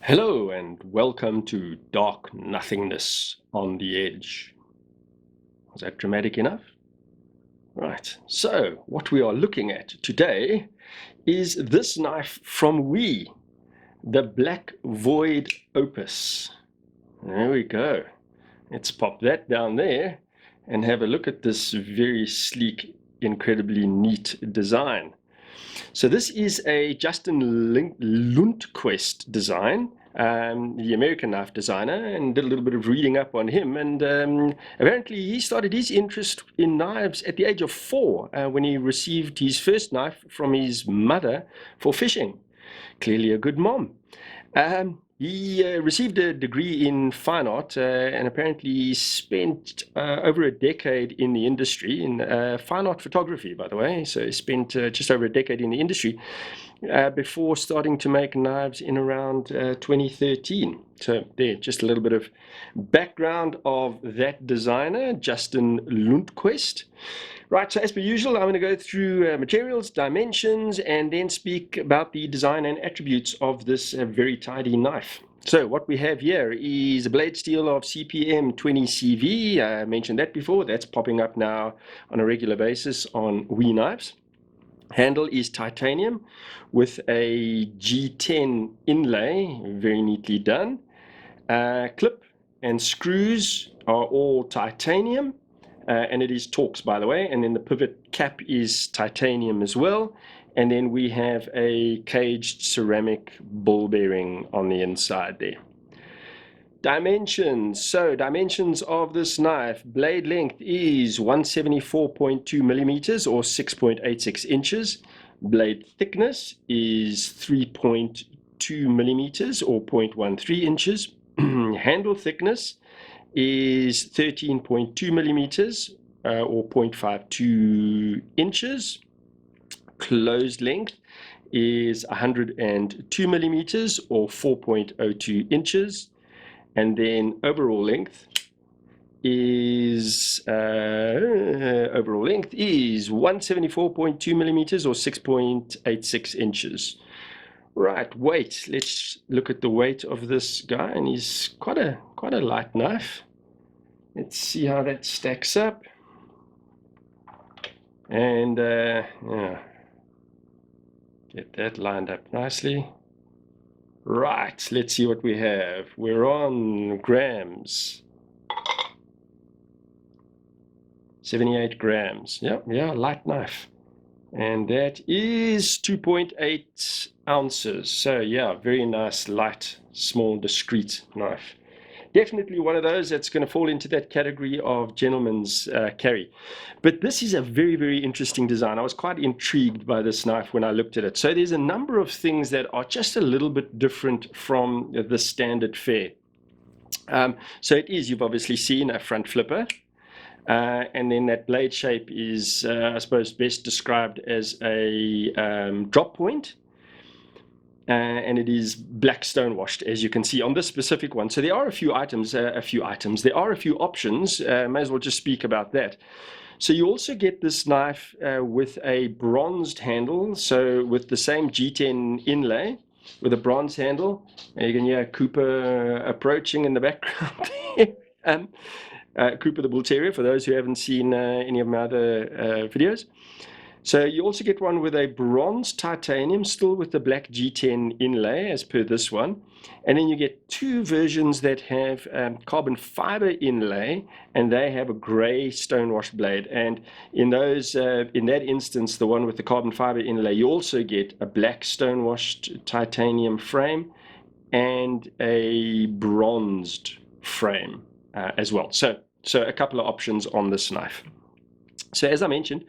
Hello and welcome to Dark Nothingness on the Edge. Was that dramatic enough? Right, so what we are looking at today is this knife from the Black Void Opus. There we go. Let's pop that down there and have a look at this very sleek, incredibly neat design. So this is a Justin Lundquist design, the American knife designer, and did a little bit of reading up on him. And apparently he started his interest in knives at the age of 4 when he received his first knife from his mother for fishing. Clearly a good mom. He received a degree in fine art and apparently spent over a decade in the industry, in fine art photography, by the way. So he spent just over a decade in the industry before starting to make knives in around 2013. So there, just a little bit of background of that designer, Justin Lundquist. Right, so as per usual, I'm going to go through materials, dimensions, and then speak about the design and attributes of this very tidy knife. So what we have here is a blade steel of CPM 20CV. I mentioned that before. That's popping up now on a regular basis on knives. Handle is titanium with a G10 inlay, very neatly done. Clip and screws are all titanium. And it is Torx, by the way, and then the pivot cap is titanium as well. And then we have a caged ceramic ball bearing on the inside there. Dimensions. So dimensions of this knife. Blade length is 174.2 millimeters or 6.86 inches. Blade thickness is 3.2 millimeters or 0.13 inches. Handle thickness is 13.2 millimeters or 0.52 inches. Closed length is 102 millimeters or 4.02 inches. And then overall length is 174.2 millimeters or 6.86 inches. Right, weight. Let's look at the weight of this guy, and he's quite a light knife. Let's see how that stacks up. And yeah, get that lined up nicely. Right, let's see what we have. We're on grams. 78 grams. Yeah, light knife. And that is 2.8 ounces. So yeah, very nice, light, small, discreet knife. Definitely one of those that's going to fall into that category of gentleman's carry. But this is a very, very interesting design. I was quite intrigued by this knife when I looked at it. So there's a number of things that are just a little bit different from the standard fare. So it is, you've obviously seen a front flipper. And then that blade shape is, I suppose, best described as a drop point. And it is black stone washed, as you can see on this specific one. So there are a few items. There are a few options. May as well just speak about that. So you also get this knife with a bronzed handle. So with the same G10 inlay with a bronze handle. And you can hear Cooper approaching in the background. Cooper the Bull Terrier, for those who haven't seen any of my other videos. So you also get one with a bronze titanium, still with the black G10 inlay, as per this one. And then you get two versions that have carbon fiber inlay, and they have a gray stonewash blade. And in those, in that instance, the one with the carbon fiber inlay, you also get a black stonewashed titanium frame and a bronzed frame as well. So a couple of options on this knife. So as I mentioned,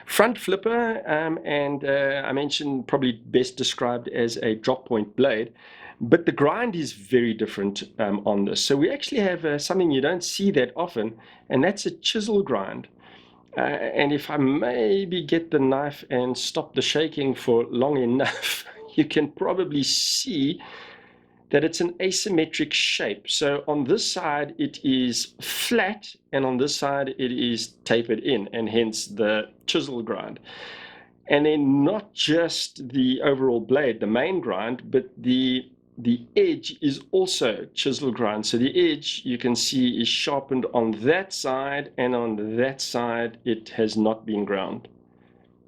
front flipper, and I mentioned probably best described as a drop point blade, but the grind is very different on this. So we actually have something you don't see that often, and that's a chisel grind. And if I maybe get the knife and stop the shaking for long enough, you can probably see that it's an asymmetric shape. So on this side it is flat, and on this side it is tapered in, and hence the chisel grind. And then not just the overall blade, the main grind, but the the edge is also chisel grind. So the edge, you can see, is sharpened on that side, and on that side it has not been ground.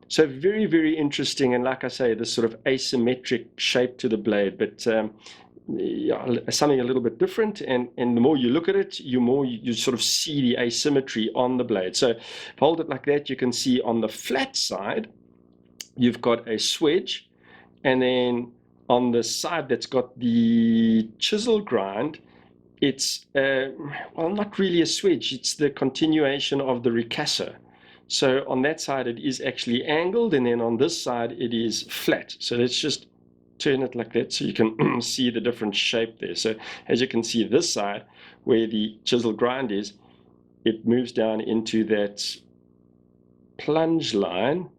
So very, very interesting, and like I say, this sort of asymmetric shape to the blade, but yeah, something a little bit different, and the more you look at it, you sort of see the asymmetry on the blade. So if I hold it like that, you can see on the flat side you've got a swedge, and then on the side that's got the chisel grind, it's well, not really a swedge, it's the continuation of the ricasso. So on that side it is actually angled, and then on this side it is flat. So let's just turn it like that so you can see the different shape there. So as you can see, this side where the chisel grind is, it moves down into that plunge line,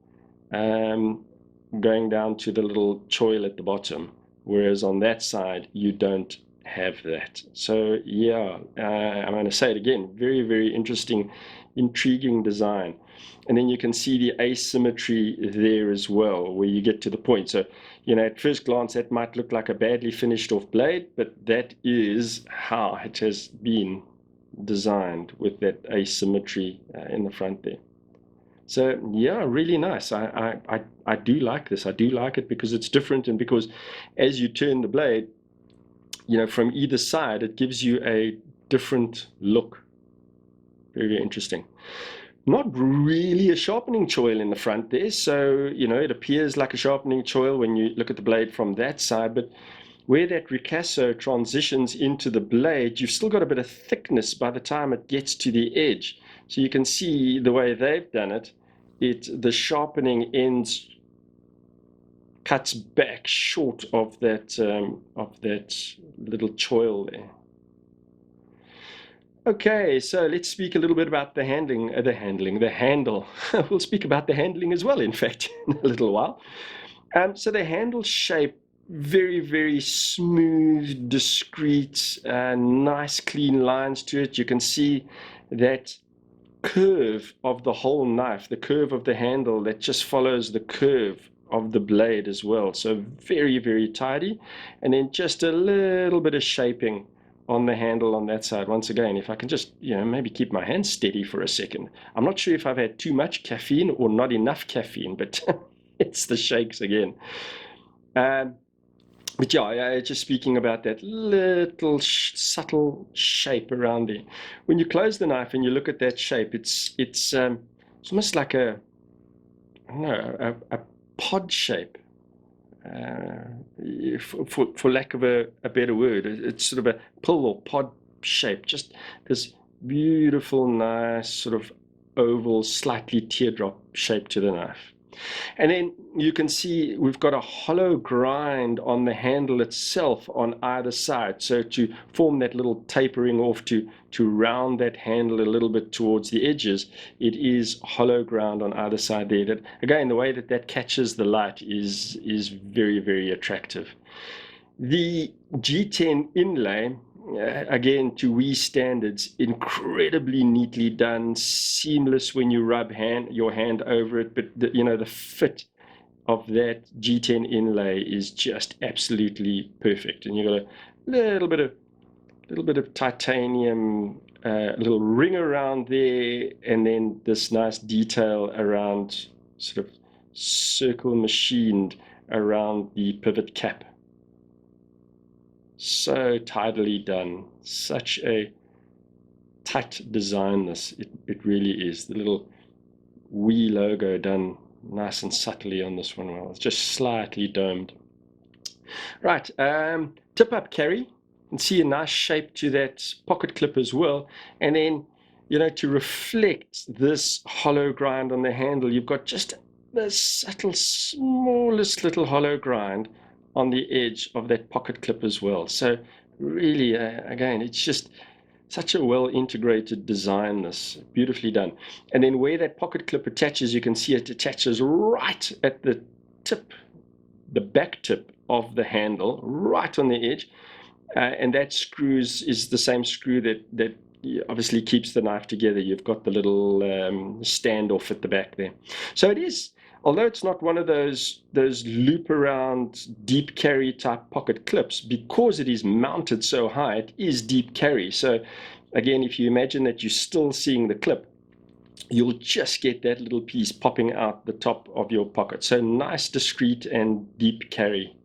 going down to the little choil at the bottom, whereas on that side you don't have that. So yeah, I'm going to say it again, very, very interesting, intriguing design. And then you can see the asymmetry there as well, where you get to the point. So, you know, at first glance that might look like a badly finished off blade, but that is how it has been designed, with that asymmetry in the front there. So yeah, really nice. I do like this. I do like it because it's different, and because as you turn the blade, you know, from either side, it gives you a different look. Very, very interesting. Not really a sharpening choil in the front there, so you know, it appears like a sharpening choil when you look at the blade from that side, but where that ricasso transitions into the blade, you've still got a bit of thickness by the time it gets to the edge. So you can see the way they've done it, the sharpening ends cuts back short of that little choil there. Okay, so let's speak a little bit about the handle. We'll speak about the handling as well, in fact, in a little while. So the handle shape, very, very smooth, discreet, nice, clean lines to it. You can see that curve of the whole knife, the curve of the handle that just follows the curve of the blade as well. So very, very tidy. And then just a little bit of shaping on the handle on that side. Once again, if I can just, you know, maybe keep my hand steady for a second. I'm not sure if I've had too much caffeine or not enough caffeine, but it's the shakes again. But yeah, just speaking about that little subtle shape around there. When you close the knife and you look at that shape, it's almost like a pod shape. For lack of a better word, it's sort of a pill or pod shape. Just this beautiful, nice sort of oval, slightly teardrop shape to the knife. And then you can see we've got a hollow grind on the handle itself on either side. So to form that little tapering off, to round that handle a little bit towards the edges, it is hollow ground on either side there. That, again, the way that catches the light is very, very attractive. The G10 Inlay, again, to WE standards, incredibly neatly done, seamless when you rub your hand over it, but the fit of that G10 Inlay is just absolutely perfect. And you've got a little bit of titanium, little ring around there, and then this nice detail around, sort of circle machined around the pivot cap. So tidily done, such a tight design. It really is. The little WE logo done nice and subtly on this one. Well, it's just slightly domed. Right, tip up carry, and see a nice shape to that pocket clip as well. And then, you know, to reflect this hollow grind on the handle, you've got just the subtle, smallest little hollow grind on the edge of that pocket clip as well. So really, again, it's just such a well integrated design, this beautifully done. And then where that pocket clip attaches, you can see it attaches right at the tip, the back tip of the handle, right on the edge. And that is the same screw that obviously keeps the knife together. You've got the little standoff at the back there. So it is, although it's not one of those loop around deep carry type pocket clips, because it is mounted so high, it is deep carry. So again, if you imagine that you're still seeing the clip, you'll just get that little piece popping out the top of your pocket. So nice, discreet, and deep carry.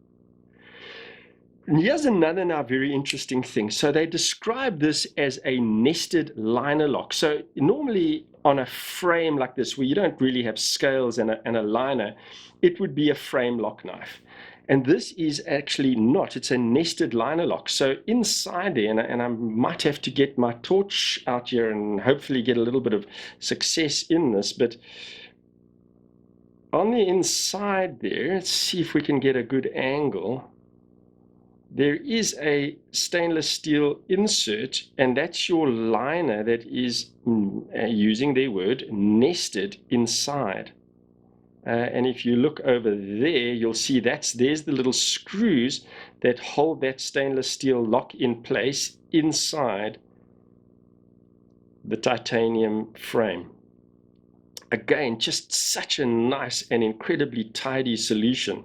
And here's another now very interesting thing. So they describe this as a nested liner lock. So normally on a frame like this, where you don't really have scales and a liner, it would be a frame lock knife. And this is actually not. It's a nested liner lock. So inside there, and I might have to get my torch out here and hopefully get a little bit of success in this, but on the inside there, let's see if we can get a good angle. There is a stainless steel insert, and that's your liner that is, using their word, nested inside. And if you look over there, you'll see there's the little screws that hold that stainless steel lock in place inside the titanium frame. Again, just such a nice and incredibly tidy solution.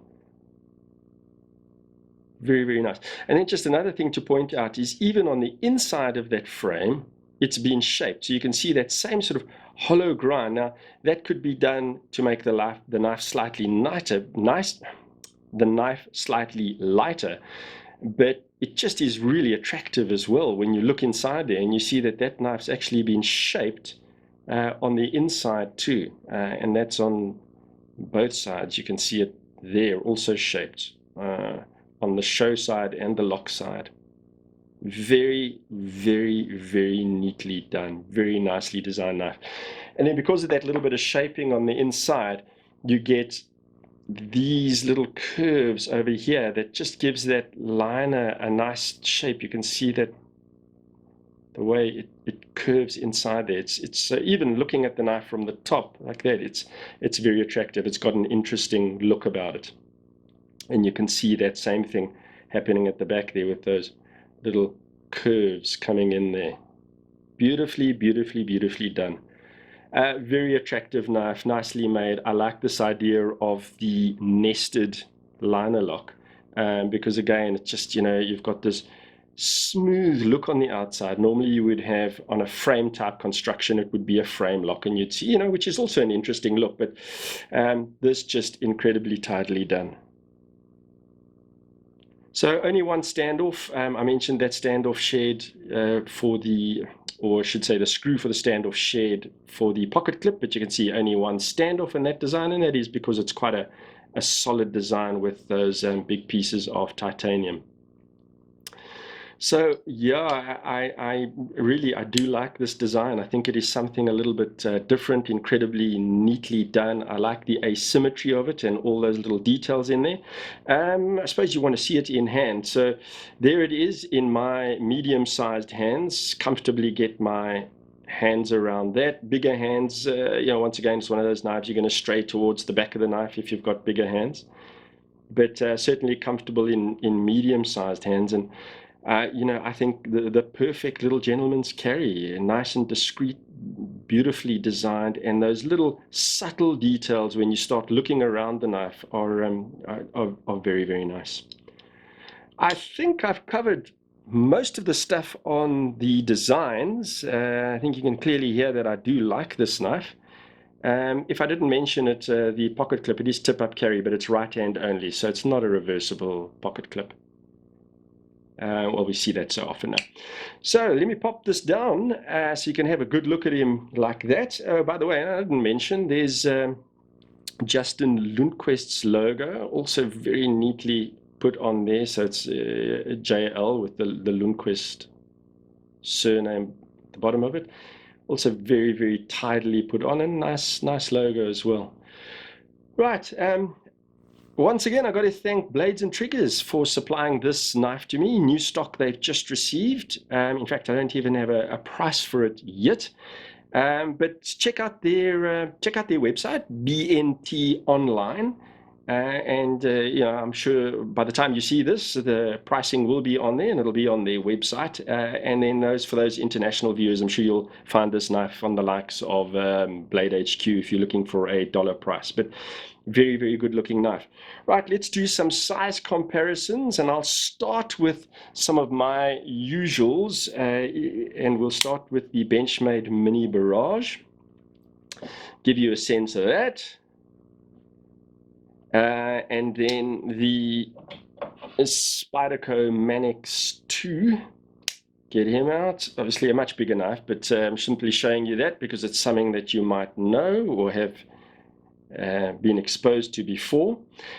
Very, very nice. And then just another thing to point out is even on the inside of that frame, it's been shaped. So you can see that same sort of hollow grind. Now, that could be done to make the knife slightly lighter, but it just is really attractive as well when you look inside there and you see that that knife's actually been shaped on the inside too. And that's on both sides. You can see it there also shaped. On the show side and the lock side. Very, very, very neatly done. Very nicely designed knife. And then because of that little bit of shaping on the inside, you get these little curves over here that just gives that liner a nice shape. You can see that the way it curves inside there. It's even looking at the knife from the top like that, it's very attractive. It's got an interesting look about it. And you can see that same thing happening at the back there with those little curves coming in there. Beautifully, beautifully, beautifully done. Very attractive knife, nicely made. I like this idea of the nested liner lock because again, it's just, you've got this smooth look on the outside. Normally you would have on a frame type construction, it would be a frame lock, and you'd see, which is also an interesting look, but this just incredibly tidily done. So only one standoff. I mentioned that standoff shared or I should say the screw for the standoff shared for the pocket clip, but you can see only one standoff in that design, and that is because it's quite a solid design with those big pieces of titanium. So yeah, I do like this design. I think it is something a little bit different, incredibly neatly done. I like the asymmetry of it and all those little details in there. I suppose you want to see it in hand. So there it is in my medium-sized hands. Comfortably get my hands around that. Bigger hands, once again, it's one of those knives you're going to stray towards the back of the knife if you've got bigger hands. But certainly comfortable in medium-sized hands. And I think the perfect little gentleman's carry, nice and discreet, beautifully designed, and those little subtle details when you start looking around the knife are very, very nice. I think I've covered most of the stuff on the designs. I think you can clearly hear that I do like this knife. If I didn't mention it, the pocket clip, it is tip-up carry, but it's right hand only, so it's not a reversible pocket clip. Well, we see that so often now. So let me pop this down so you can have a good look at him like that. By the way, I didn't mention, there's Justin Lundquist's logo, also very neatly put on there. So it's JL with the Lundquist surname at the bottom of it. Also very, very tidily put on, and nice logo as well. Right. Once again, I've got to thank Blades and Triggers for supplying this knife to me. New stock they've just received. In fact, I don't even have a price for it yet. But check out their website, BNT Online. you know, I'm sure by the time you see this, the pricing will be on there, and it'll be on their website. And then for those international viewers, I'm sure you'll find this knife on the likes of Blade HQ if you're looking for a dollar price. But very, very good looking knife. Right, let's do some size comparisons, and I'll start with some of my usuals, and we'll start with the Benchmade Mini Barrage. Give you a sense of that. And then the Spyderco Manix 2, get him out. Obviously a much bigger knife, but I'm simply showing you that because it's something that you might know or have been exposed to before.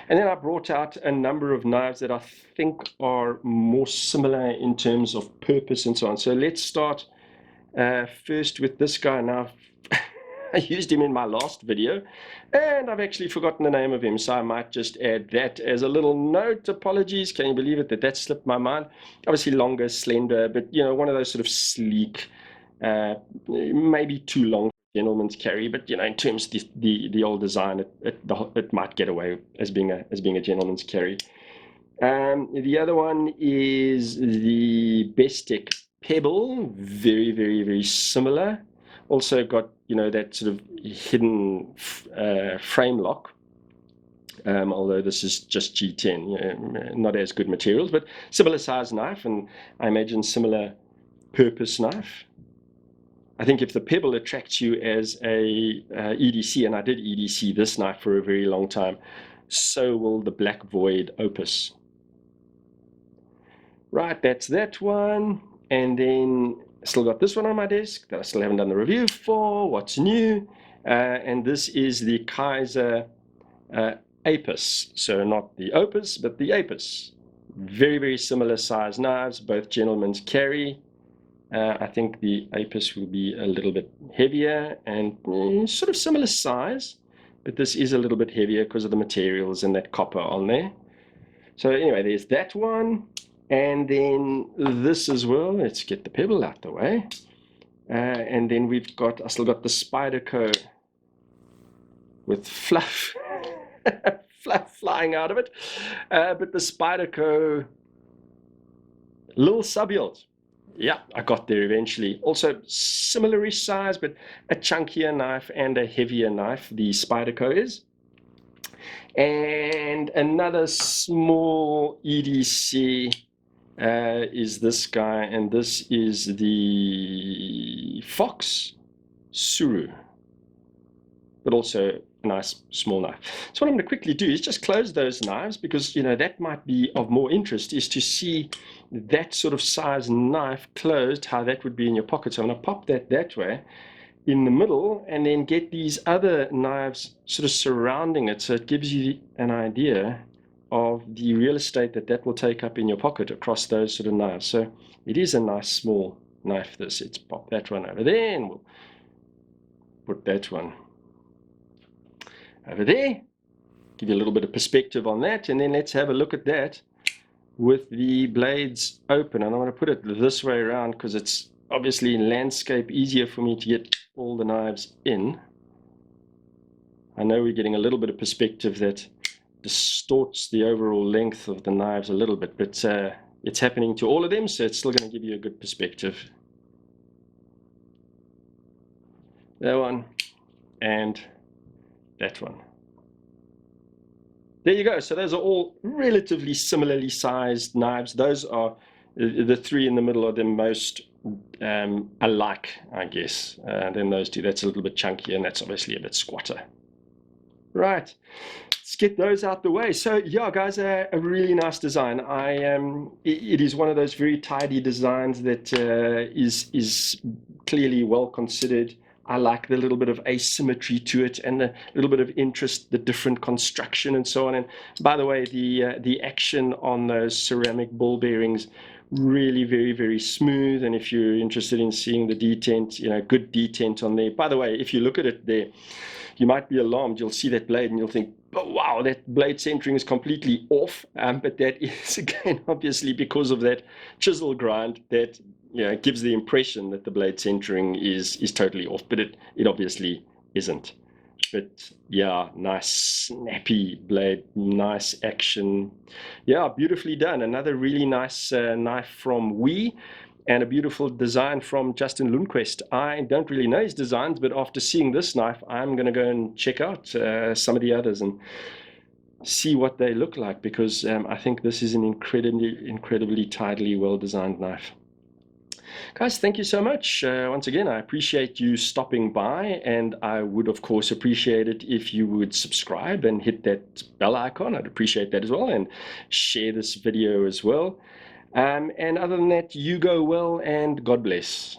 And then I brought out a number of knives that I think are more similar in terms of purpose and so on. So let's start first with this guy. Now, I used him in my last video, and I've actually forgotten the name of him, so I might just add that as a little note. Apologies, can you believe it that slipped my mind? Obviously longer, slender, but you know, one of those sort of sleek, maybe too long for gentleman's carry, but you know, in terms of the old design, it might get away as being a gentleman's carry. The other one is the Bestech Pebble, very, very, very similar. Also got, you know, that sort of hidden frame lock, although this is just G10, you know, not as good materials, but similar size knife, and I imagine similar purpose knife. I think if the Pebble attracts you as a EDC, and I did EDC this knife for a very long time, so will the Black Void Opus. Right, that's that one. And then I still got this one on my desk that I still haven't done the review for. What's new? And this is the Kaiser Apus. So not the Opus, but the Apus. Very, very similar size knives, both gentlemen's carry. I think the Apus will be a little bit heavier and sort of similar size, but this is a little bit heavier because of the materials and that copper on there. So anyway, there's that one. And then this as well. Let's get the Pebble out the way. And then I still got the Spyderco with fluff, fluff flying out of it. But the Spyderco little sub-hilt. Yeah, I got there eventually. Also similar-ish size, but a chunkier knife and a heavier knife, the Spyderco is. And another small EDC is this guy, and this is the Fox Suru, but also a nice small knife. So what I'm going to quickly do is just close those knives, because you know that might be of more interest, is to see that sort of size knife closed, how that would be in your pocket. So I'm going to pop that way in the middle, and then get these other knives sort of surrounding it, so it gives you an idea of the real estate that will take up in your pocket across those sort of knives. So it is a nice small knife, this. Let's pop that one over there, and we'll put that one over there. Give you a little bit of perspective on that, and then let's have a look at that with the blades open. And I'm going to put it this way around because it's obviously in landscape easier for me to get all the knives in. I know we're getting a little bit of perspective that distorts the overall length of the knives a little bit, but it's happening to all of them, so it's still going to give you a good perspective. That one and that one. There you go. So those are all relatively similarly sized knives. Those are the three in the middle are the most alike, I guess. Then those two, that's a little bit chunkier, and that's obviously a bit squatter. Right, let's get those out the way. So yeah, guys, a really nice design. It is one of those very tidy designs that is clearly well considered. I like the little bit of asymmetry to it, and the little bit of interest, the different construction and so on. And by the way, the action on those ceramic ball bearings, really very, very smooth. And if you're interested in seeing the detent, you know, good detent on there. By the way, if you look at it there, you might be alarmed. You'll see that blade and you'll think, oh, wow, that blade centering is completely off. But that is, again, obviously because of that chisel grind that, you know, gives the impression that the blade centering is totally off, but it obviously isn't. fit. Yeah, nice snappy blade, nice action. Yeah, beautifully done. Another really nice knife from We, and a beautiful design from Justin Lundquist. I don't really know his designs, but after seeing this knife, I'm going to go and check out some of the others and see what they look like, because I think this is an incredibly tidily well-designed knife. Guys, thank you so much. Once again, I appreciate you stopping by, and I would, of course, appreciate it if you would subscribe and hit that bell icon. I'd appreciate that as well, and share this video as well. And other than that, you go well, and God bless.